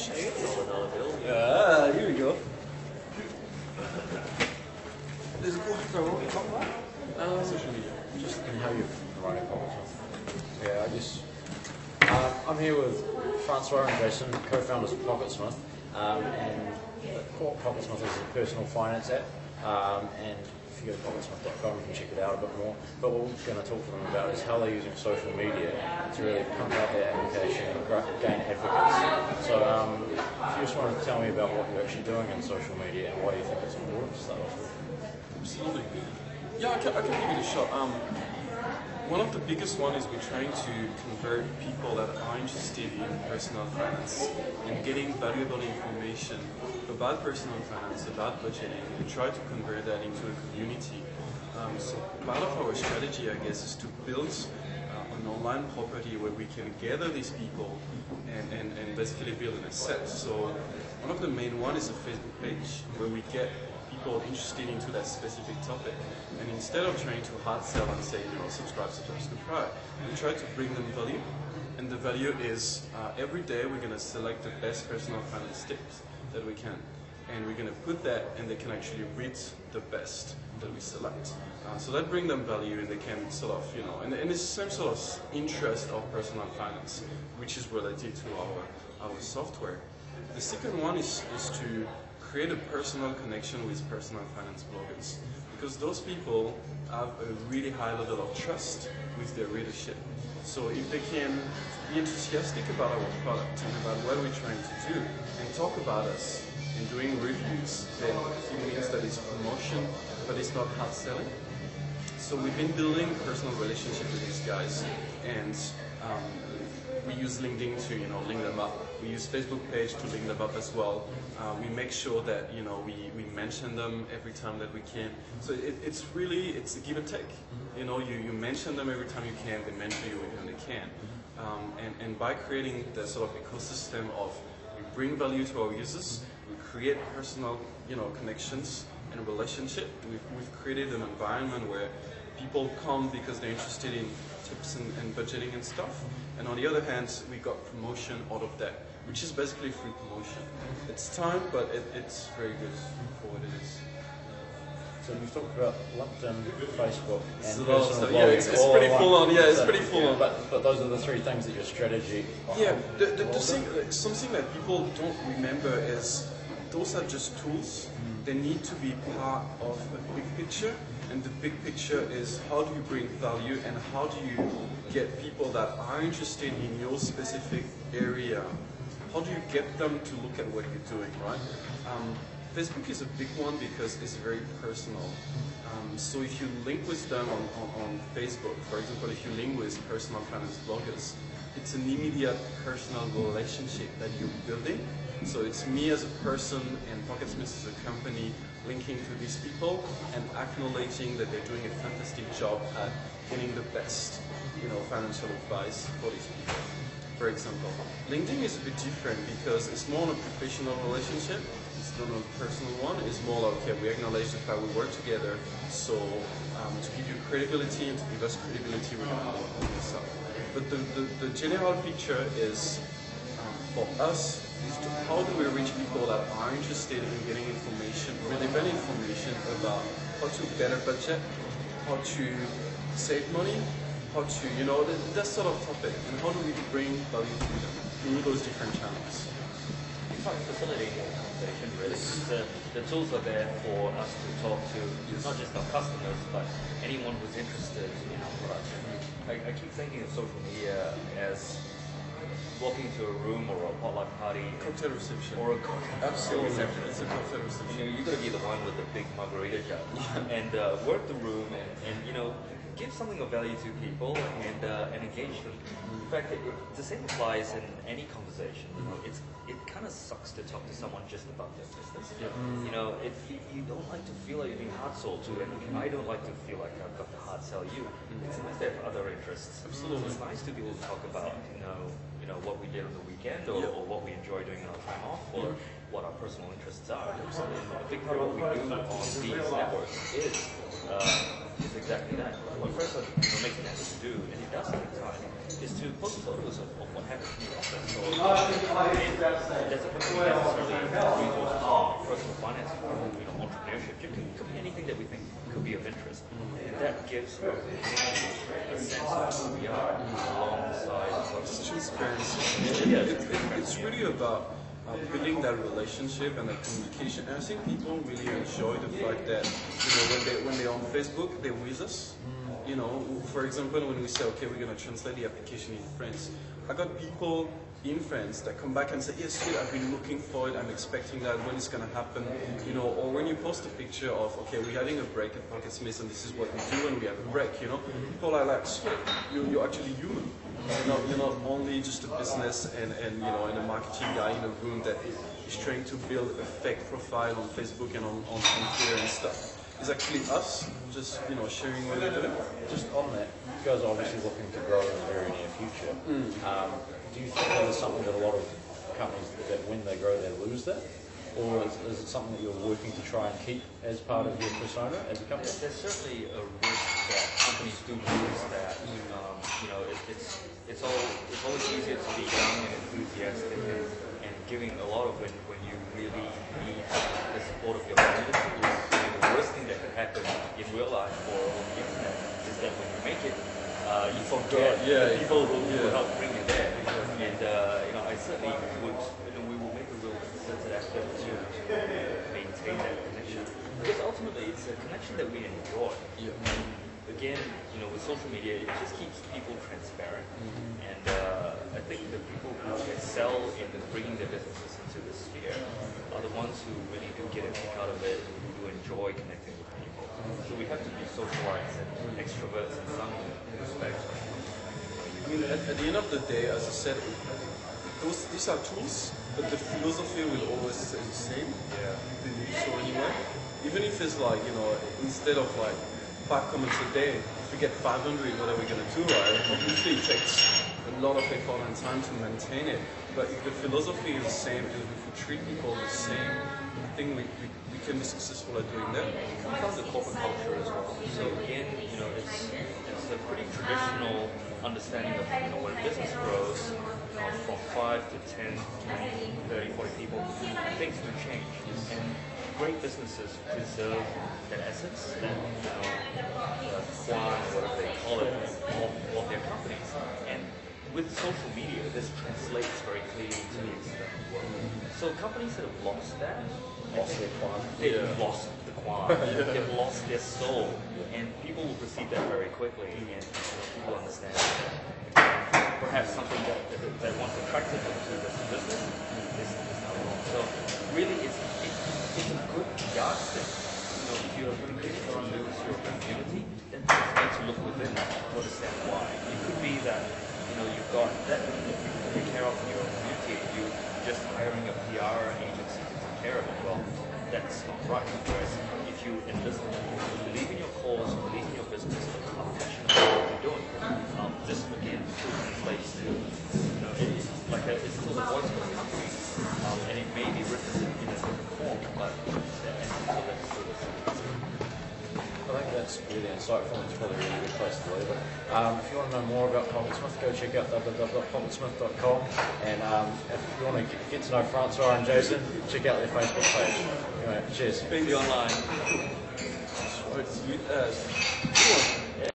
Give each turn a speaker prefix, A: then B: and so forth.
A: Ah, here we go. There's a course to talk about?
B: Social media. Just and how you're running Pocketsmith. Yeah, I'm here with Francois and Jason, co-founders of Pocketsmith, and Pocketsmith is a personal finance app, and if you go to pocketsmith.com you can check it out a bit more. But what we're going to talk to them about is how they're using social media to really pump out their application and gain advocates. So if you just want to tell me about what you're actually doing in social media and why you think it's important to start off with.
C: Absolutely. Yeah, I can give it a shot. One of the biggest one is we're trying to convert people that are interested in personal finance and getting valuable information about personal finance, about budgeting, and try to convert that into a community. So part of our strategy, I guess, is to build an online property where we can gather these people and basically build an asset. So one of the main one is a Facebook page where we get people interested into that specific topic. And instead of trying to hard sell and say, subscribe, we try to bring them value. And the value is every day we're going to select the best personal finance tips that we can. And we're going to put that, and they can actually read the best that we select. So that brings them value, and they can sort of, and it's the same sort of interest of personal finance, which is related to our software. The second one is to create a personal connection with personal finance bloggers, because those people have a really high level of trust with their readership. So if they can be enthusiastic about our product and about what we're trying to do and talk about us and doing reviews, then it means that it's promotion, but it's not hard selling. So we've been building a personal relationship with these guys, and we use LinkedIn to link them up. We use Facebook page to link them up as well. We make sure that we mention them every time that we can. So it's a give and take. You mention them every time you can. They mention you when they can. And by creating the sort of ecosystem of we bring value to our users, we create personal connections and relationship. We've created an environment where people come because they're interested in tips and budgeting and stuff. And on the other hand, we got promotion out of that, which is basically free promotion. It's time, but it's very good for what it is.
B: So you've talked about LinkedIn, Facebook, and
C: personal blogging. It's pretty full on. Yeah, it's pretty full on.
B: But those are the three things that your strategy.
C: Yeah, something that people don't remember is those are just tools. They need to be part of a big picture, and the big picture is how do you bring value and how do you get people that are interested in your specific area, how do you get them to look at what you're doing, right? Facebook is a big one because it's very personal. So if you link with them on Facebook, for example, if you link with personal finance bloggers, it's an immediate personal relationship that you're building. So it's me as a person and Pocketsmith as a company linking to these people and acknowledging that they're doing a fantastic job at getting the best, financial advice for these people. For example, LinkedIn is a bit different because it's more on a professional relationship. It's not a personal one. It's more like, okay, we acknowledge the fact we work together. So to give you credibility and to give us credibility, we're going to work on this up. But the general picture is for us is to how do we reach people that are interested in getting information, relevant information about how to better budget, how to save money, how to, that sort of topic, and how do we bring value to them through those different channels.
A: It's like facilitating a conversation, really. The tools are there for us to talk to not just our customers, but anyone who's interested in our product. I keep thinking of social media as walking into a room or a potluck party.
C: Cocktail reception.
A: Or a cocktail reception.
C: It's a cocktail reception.
A: You've got to be the one with the big margarita jar and work the room and give something of value to people and engage them. In fact, the same applies in any conversation. It kind of sucks to talk to someone just about their business.
C: Yeah.
A: You don't like to feel like you're being hard sold to, and I don't like to feel like I've got to hard sell you. It's nice to have other interests.
C: Absolutely.
A: It's nice to be able to talk about what we did on the weekend or what we enjoy doing in our time off or what our personal interests are. And a big part of what we do on these networks is is exactly that. What Francois makes an effort to do, and it does take time, is to post photos of what happens in the office. So it doesn't necessarily resources on personal finance, entrepreneurship. It could be anything that we think could be of interest. And that gives a sense of who we are alongside
C: It's transparency. It's really about building that relationship and that communication. And I think people really enjoy the fact that when they're on Facebook, they're with us. For example, when we say, okay, we're going to translate the application in French, I got people in France that come back and say, yes, shit, I've been looking for it, I'm expecting that, when it's going to happen, or when you post a picture of, okay, we're having a break at Pocketsmith and this is what we do when we have a break, people are like, shit, you're actually human. You're not only just a business and a marketing guy in a room that is trying to build a fake profile on Facebook and on Twitter and stuff. It's actually us just sharing what we're doing.
B: Just on that, you guys are obviously looking to grow in the very near future. Do you think that is something that a lot of companies, that when they grow they lose that? Or is it something that you're working to try and keep as part of your persona as a company?
A: There's certainly a risk that companies do lose that. It's always easier to be young and enthusiastic and giving a lot of when you really need the support of your community. And the worst thing that could happen in real life or on the internet is that when you make it, you forget the people who will help bring you there. And I certainly would. We will make a real concerted effort to maintain that connection, because ultimately it's a connection that we enjoy. And again, with social media, it just keeps people transparent. And I think the people who excel in bringing their businesses into this sphere are the ones who really do get a kick out of it, who do enjoy connecting with people. So we have to be socialites and extroverts in some respects.
C: I mean, at the end of the day, as I said, these are tools, but the philosophy will always stay the same. I believe so anyway. Even if it's like, instead of like 5 comments a day, if we get 500, what are we going to do, right? Obviously it takes a lot of effort and time to maintain it. But if the philosophy is the same, and if we treat people the same, I think we can be successful at doing that.
A: It comes to corporate culture as well. So again, it's a pretty traditional understanding of when a business grows from 5 to 10, 20, 30, 40 people, things do change. And great businesses preserve that essence, that quan, whatever they call it, of their companies. And with social media, this translates very clearly to the external world. So companies that have lost that,
B: Lost their quan.
A: they've lost the quan. They've lost their soul, and people will perceive that very quickly, and people understand that perhaps something that once attracted them to this business is now wrong. So really, it's a good yardstick. If you're beginning to lose your community, then it's need to look within to understand why. It could be that you've got that if you take care of your community, you're just hiring a PR agency to take care of it. Well, that's not right. Whereas if you enlist people who believe in your cause, believe in your business, are passionate about what you're doing, this again translates to it's still the voice of the company, and it may be written in a different form, but the essence of it is still the same.
B: I think that's really insightful, and it's probably a really good place to leave it. If you want to know more about Pocketsmith, go check out www.pocketsmith.com, and if you want to get to know Francois and Jason, check out their Facebook page. Anyway, cheers.
A: See you online.
C: Sweet as.